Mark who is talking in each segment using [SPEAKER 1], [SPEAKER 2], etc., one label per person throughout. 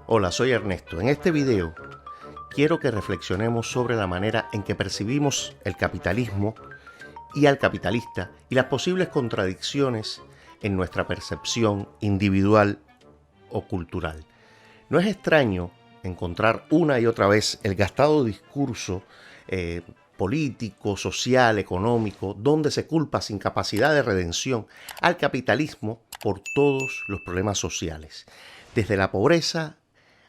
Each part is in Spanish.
[SPEAKER 1] Hola, soy Ernesto. En este video quiero que reflexionemos sobre la manera en que percibimos el capitalismo y al capitalista y las posibles contradicciones en nuestra percepción individual o cultural. No es extraño encontrar una y otra vez el gastado discurso político, social, económico, donde se culpa sin capacidad de redención al capitalismo por todos los problemas sociales, desde la pobreza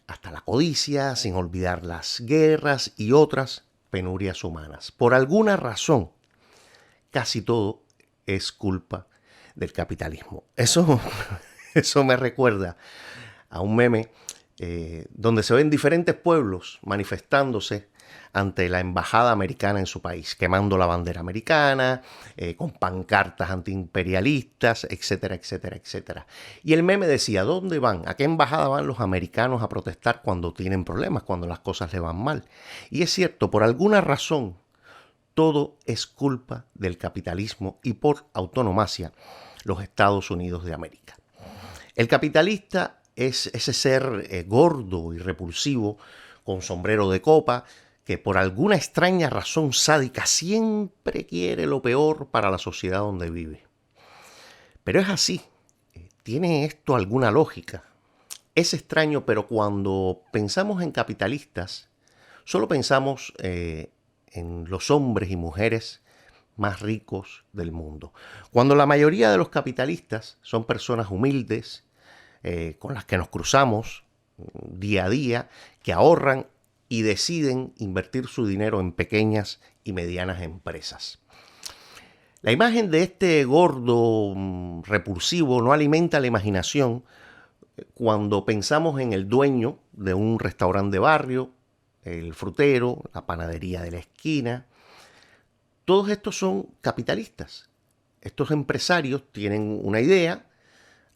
[SPEAKER 1] hasta la codicia, sin olvidar las guerras y otras penurias humanas. Por alguna razón, casi todo es culpa del capitalismo. Eso me recuerda a un meme donde se ven diferentes pueblos manifestándose ante la embajada americana en su país, quemando la bandera americana, con pancartas antiimperialistas, etcétera, etcétera, etcétera. Y el meme decía, ¿dónde van? ¿A qué embajada van los americanos a protestar cuando tienen problemas, cuando las cosas les van mal? Y es cierto, por alguna razón, todo es culpa del capitalismo y por autonomacia los Estados Unidos de América. El capitalista es ese ser gordo y repulsivo con sombrero de copa que por alguna extraña razón sádica siempre quiere lo peor para la sociedad donde vive. Pero es así. ¿Tiene esto alguna lógica? Es extraño, pero cuando pensamos en capitalistas, solo pensamos en los hombres y mujeres más ricos del mundo. Cuando la mayoría de los capitalistas son personas humildes, con las que nos cruzamos día a día, que ahorran y deciden invertir su dinero en pequeñas y medianas empresas. La imagen de este gordo repulsivo no alimenta la imaginación cuando pensamos en el dueño de un restaurante de barrio, el frutero, la panadería de la esquina. Todos estos son capitalistas. Estos empresarios tienen una idea,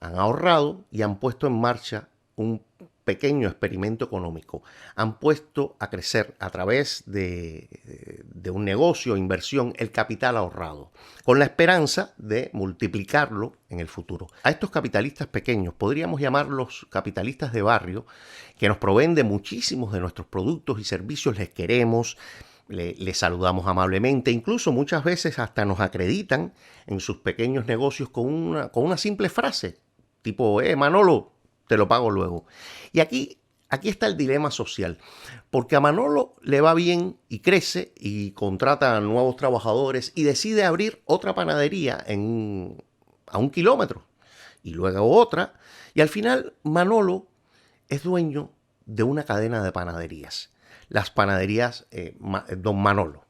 [SPEAKER 1] han ahorrado y han puesto en marcha un pequeño experimento económico. Han puesto a crecer a través de un negocio, inversión, el capital ahorrado, con la esperanza de multiplicarlo en el futuro. A estos capitalistas pequeños podríamos llamarlos capitalistas de barrio, que nos proveen de muchísimos de nuestros productos y servicios, les queremos, les saludamos amablemente, incluso muchas veces hasta nos acreditan en sus pequeños negocios con una simple frase, tipo, Manolo, te lo pago luego. Y aquí está el dilema social, porque a Manolo le va bien y crece y contrata a nuevos trabajadores y decide abrir otra panadería a 1 kilómetro y luego otra, y al final Manolo es dueño de una cadena de panaderías, las panaderías Don Manolo.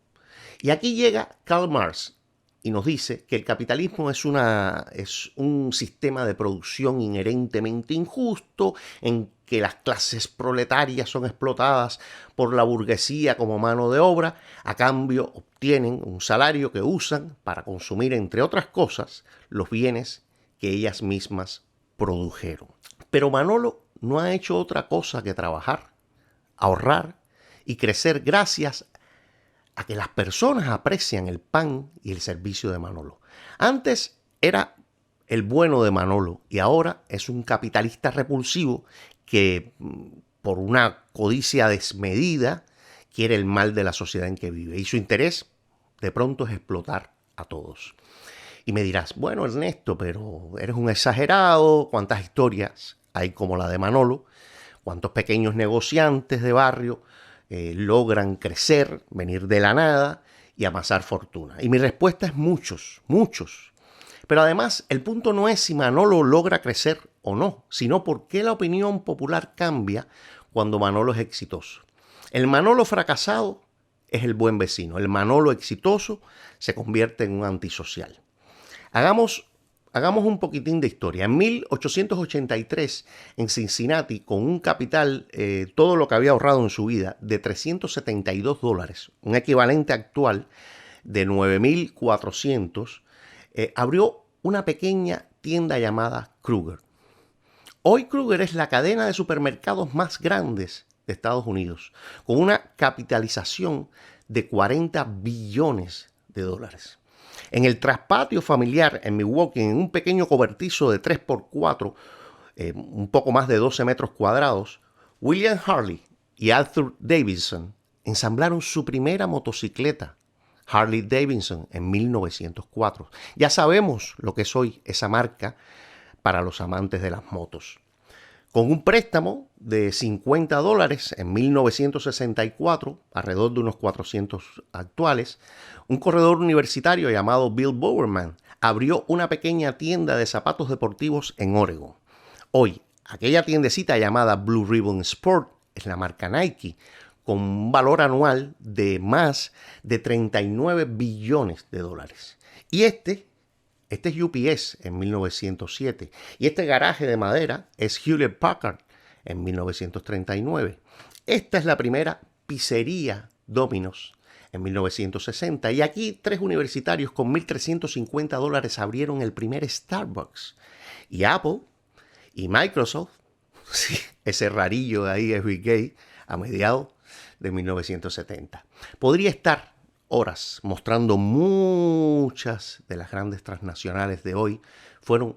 [SPEAKER 1] Y aquí llega Karl Marx y nos dice que el capitalismo es un sistema de producción inherentemente injusto, en que las clases proletarias son explotadas por la burguesía como mano de obra, a cambio obtienen un salario que usan para consumir, entre otras cosas, los bienes que ellas mismas produjeron. Pero Manolo no ha hecho otra cosa que trabajar, ahorrar y crecer gracias a que las personas aprecian el pan y el servicio de Manolo. Antes era el bueno de Manolo y ahora es un capitalista repulsivo que por una codicia desmedida quiere el mal de la sociedad en que vive y su interés de pronto es explotar a todos. Y me dirás, bueno Ernesto, pero eres un exagerado, ¿cuántas historias hay como la de Manolo? ¿Cuántos pequeños negociantes de barrio logran crecer, venir de la nada y amasar fortuna? Y mi respuesta es muchos, muchos. Pero además, el punto no es si Manolo logra crecer o no, sino por qué la opinión popular cambia cuando Manolo es exitoso. El Manolo fracasado es el buen vecino. El Manolo exitoso se convierte en un antisocial. Hagamos un poquitín de historia. En 1883, en Cincinnati, con un capital, todo lo que había ahorrado en su vida, de $372, un equivalente actual de 9.400, abrió una pequeña tienda llamada Kroger. Hoy Kroger es la cadena de supermercados más grandes de Estados Unidos, con una capitalización de 40 billones de dólares. En el traspatio familiar en Milwaukee, en un pequeño cobertizo de 3x4, un poco más de 12 metros cuadrados, William Harley y Arthur Davidson ensamblaron su primera motocicleta, Harley Davidson, en 1904. Ya sabemos lo que es hoy esa marca para los amantes de las motos. Con un préstamo de $50 en 1964, alrededor de unos 400 actuales, un corredor universitario llamado Bill Bowerman abrió una pequeña tienda de zapatos deportivos en Oregon. Hoy, aquella tiendecita llamada Blue Ribbon Sport es la marca Nike, con un valor anual de más de 39 billones de dólares. Y este es UPS en 1907. Y este garaje de madera es Hewlett Packard en 1939. Esta es la primera pizzería Domino's en 1960. Y aquí 3 universitarios con $1,350 abrieron el primer Starbucks. Y Apple y Microsoft, sí, ese rarillo de ahí es Bill Gates, a mediados de 1970. Podría estar horas mostrando muchas de las grandes transnacionales de hoy fueron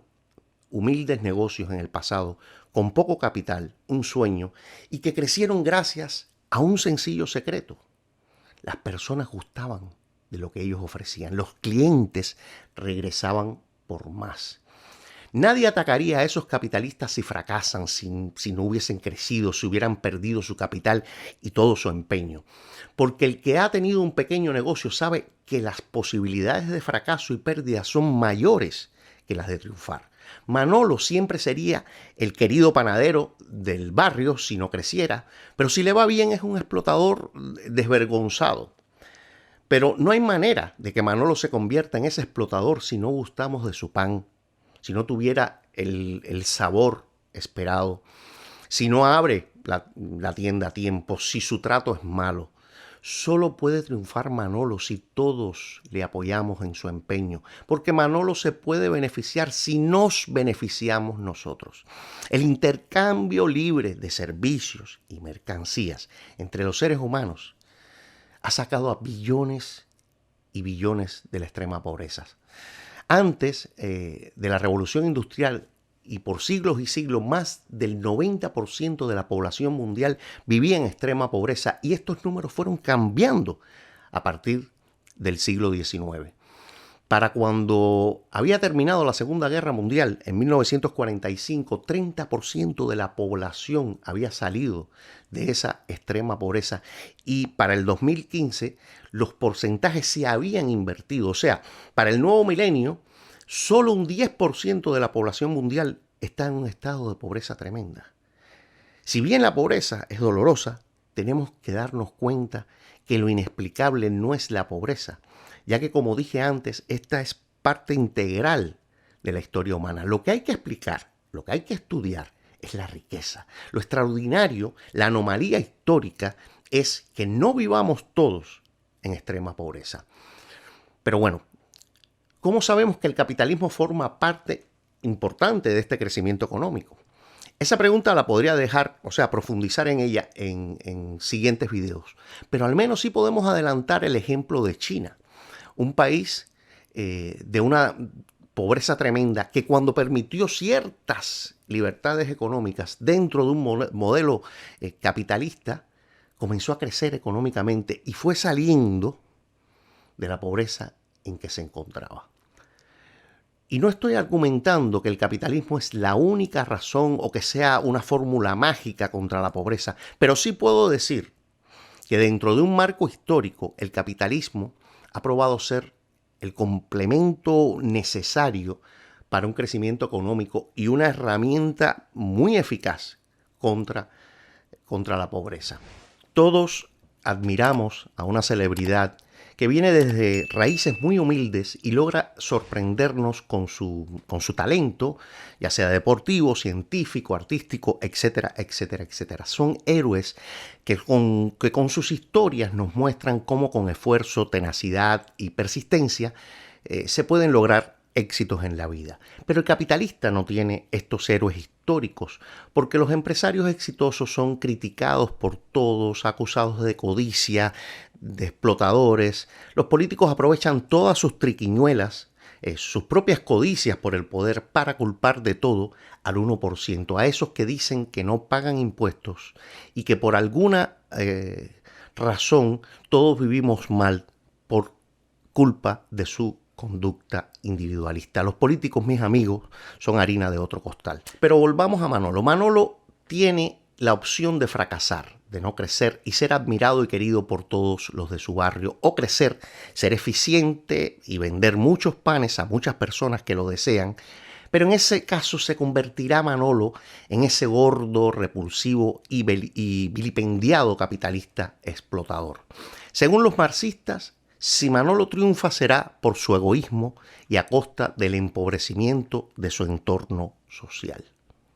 [SPEAKER 1] humildes negocios en el pasado, con poco capital, un sueño, y que crecieron gracias a un sencillo secreto. Las personas gustaban de lo que ellos ofrecían. Los clientes regresaban por más. Nadie atacaría a esos capitalistas si fracasan, si no hubiesen crecido, si hubieran perdido su capital y todo su empeño. Porque el que ha tenido un pequeño negocio sabe que las posibilidades de fracaso y pérdida son mayores que las de triunfar. Manolo siempre sería el querido panadero del barrio si no creciera, pero si le va bien es un explotador desvergonzado. Pero no hay manera de que Manolo se convierta en ese explotador si no gustamos de su pan, si no tuviera el sabor esperado, si no abre la tienda a tiempo, si su trato es malo. Solo puede triunfar Manolo si todos le apoyamos en su empeño, porque Manolo se puede beneficiar si nos beneficiamos nosotros. El intercambio libre de servicios y mercancías entre los seres humanos ha sacado a billones y billones de la extrema pobreza. Antes de la Revolución Industrial y por siglos y siglos, más del 90% de la población mundial vivía en extrema pobreza y estos números fueron cambiando a partir del siglo XIX. Para cuando había terminado la Segunda Guerra Mundial, en 1945, 30% de la población había salido de esa extrema pobreza y para el 2015 los porcentajes se habían invertido. O sea, para el nuevo milenio, solo un 10% de la población mundial está en un estado de pobreza tremenda. Si bien la pobreza es dolorosa, tenemos que darnos cuenta que lo inexplicable no es la pobreza, ya que, como dije antes, esta es parte integral de la historia humana. Lo que hay que explicar, lo que hay que estudiar es la riqueza. Lo extraordinario, la anomalía histórica, es que no vivamos todos en extrema pobreza. Pero bueno, ¿cómo sabemos que el capitalismo forma parte importante de este crecimiento económico? Esa pregunta la podría dejar, profundizar en ella en siguientes videos. Pero al menos sí podemos adelantar el ejemplo de China, un país de una pobreza tremenda que cuando permitió ciertas libertades económicas dentro de un modelo capitalista, comenzó a crecer económicamente y fue saliendo de la pobreza en que se encontraba. Y no estoy argumentando que el capitalismo es la única razón o que sea una fórmula mágica contra la pobreza, pero sí puedo decir que dentro de un marco histórico el capitalismo ha probado ser el complemento necesario para un crecimiento económico y una herramienta muy eficaz contra la pobreza. Todos admiramos a una celebridad que viene desde raíces muy humildes y logra sorprendernos con su talento, ya sea deportivo, científico, artístico, etcétera, etcétera, etcétera. Son héroes que con sus historias nos muestran cómo con esfuerzo, tenacidad y persistencia se pueden lograr éxitos en la vida. Pero el capitalista no tiene estos héroes históricos, porque los empresarios exitosos son criticados por todos, acusados de codicia, de explotadores. Los políticos aprovechan todas sus triquiñuelas, sus propias codicias por el poder para culpar de todo al 1%, a esos que dicen que no pagan impuestos y que por alguna razón todos vivimos mal por culpa de su conducta individualista. Los políticos, mis amigos, son harina de otro costal. Pero volvamos a Manolo. Manolo tiene la opción de fracasar, de no crecer y ser admirado y querido por todos los de su barrio, o crecer, ser eficiente y vender muchos panes a muchas personas que lo desean, pero en ese caso se convertirá Manolo en ese gordo, repulsivo y vilipendiado capitalista explotador. Según los marxistas, si Manolo triunfa será por su egoísmo y a costa del empobrecimiento de su entorno social.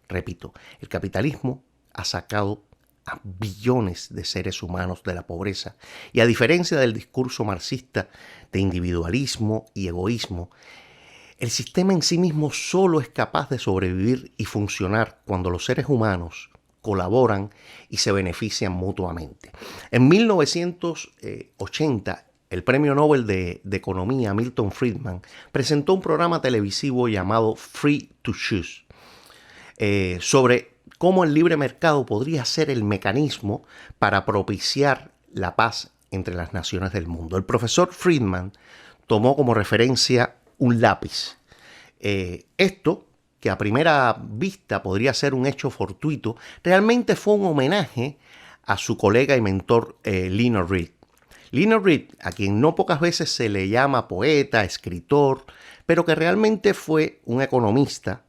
[SPEAKER 1] Repito, el capitalismo ha sacado a billones de seres humanos de la pobreza y, a diferencia del discurso marxista de individualismo y egoísmo, el sistema en sí mismo solo es capaz de sobrevivir y funcionar cuando los seres humanos colaboran y se benefician mutuamente. En 1980, el premio Nobel de Economía Milton Friedman presentó un programa televisivo llamado Free to Choose sobre cómo el libre mercado podría ser el mecanismo para propiciar la paz entre las naciones del mundo. El profesor Friedman tomó como referencia un lápiz. Esto, que a primera vista podría ser un hecho fortuito, realmente fue un homenaje a su colega y mentor Lionel Reed. Lionel Reed, a quien no pocas veces se le llama poeta, escritor, pero que realmente fue un economista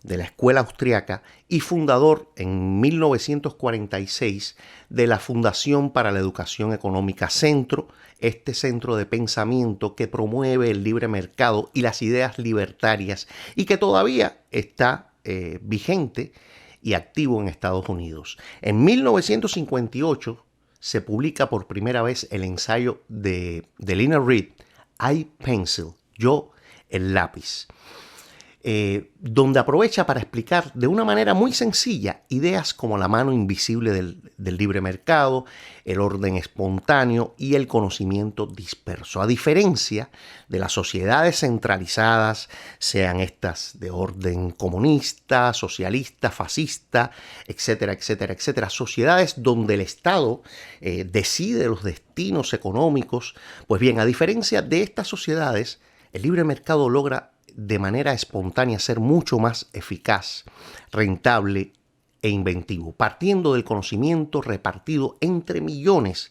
[SPEAKER 1] de la escuela austriaca y fundador en 1946 de la Fundación para la Educación Económica Centro, este centro de pensamiento que promueve el libre mercado y las ideas libertarias y que todavía está vigente y activo en Estados Unidos. En 1958 se publica por primera vez el ensayo de Lionel Reed, I Pencil, yo el lápiz, donde aprovecha para explicar de una manera muy sencilla ideas como la mano invisible del libre mercado, el orden espontáneo y el conocimiento disperso. A diferencia de las sociedades centralizadas, sean estas de orden comunista, socialista, fascista, etcétera, etcétera, etcétera, sociedades donde el Estado decide los destinos económicos, pues bien, a diferencia de estas sociedades, el libre mercado logra de manera espontánea ser mucho más eficaz, rentable e inventivo, partiendo del conocimiento repartido entre millones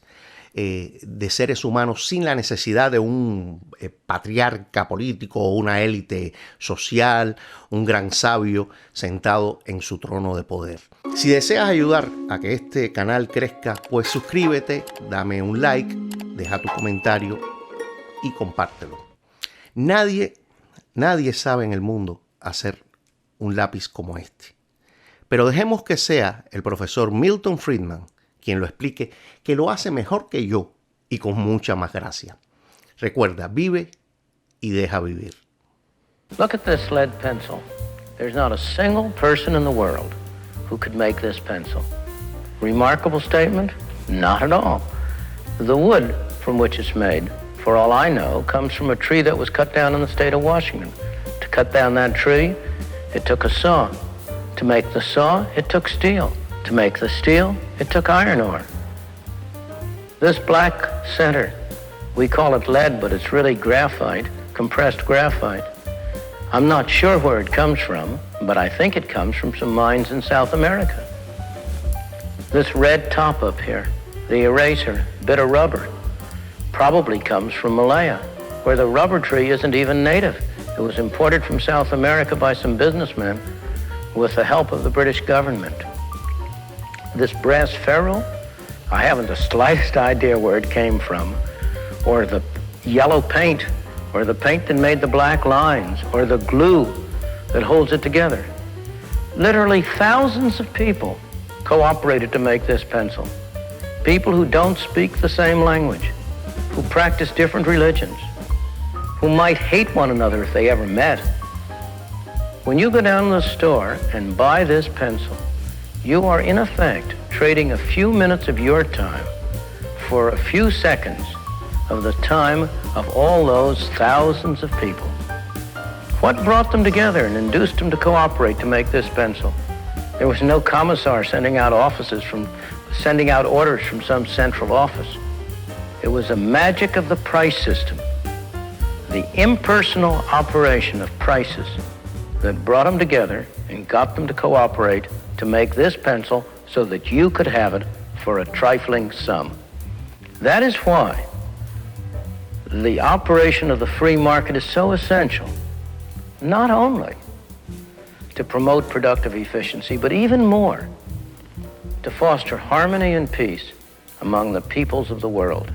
[SPEAKER 1] de seres humanos sin la necesidad de un patriarca político o una élite social, un gran sabio sentado en su trono de poder. Si deseas ayudar a que este canal crezca, pues suscríbete, dame un like, deja tu comentario y compártelo. Nadie sabe en el mundo hacer un lápiz como este. Pero dejemos que sea el profesor Milton Friedman quien lo explique, que lo hace mejor que yo y con mucha más gracia. Recuerda, vive y deja vivir.
[SPEAKER 2] Look at this lead pencil. There's not a single person in the world who could make this pencil. Remarkable statement? Not at all. The wood from which it's made, for all I know, comes from a tree that was cut down in the state of Washington. To cut down that tree, it took a saw. To make the saw, it took steel. To make the steel, it took iron ore. This black center, we call it lead, but it's really graphite, compressed graphite. I'm not sure where it comes from, but I think it comes from some mines in South America. This red top up here, the eraser, bit of rubber, probably comes from Malaya, where the rubber tree isn't even native. It was imported from South America by some businessmen with the help of the British government. This brass ferrule, I haven't the slightest idea where it came from, or the yellow paint, or the paint that made the black lines, or the glue that holds it together. Literally thousands of people cooperated to make this pencil. People who don't speak the same language, who practice different religions. who might hate one another if they ever met. When you go down to the store and buy this pencil, you are in effect trading a few minutes of your time for a few seconds of the time of all those thousands of people. What brought them together and induced them to cooperate to make this pencil? There was no commissar sending out orders from some central office. It was the magic of the price system, the impersonal operation of prices that brought them together and got them to cooperate to make this pencil so that you could have it for a trifling sum. That is why the operation of the free market is so essential, not only to promote productive efficiency, but even more, to foster harmony and peace among the peoples of the world.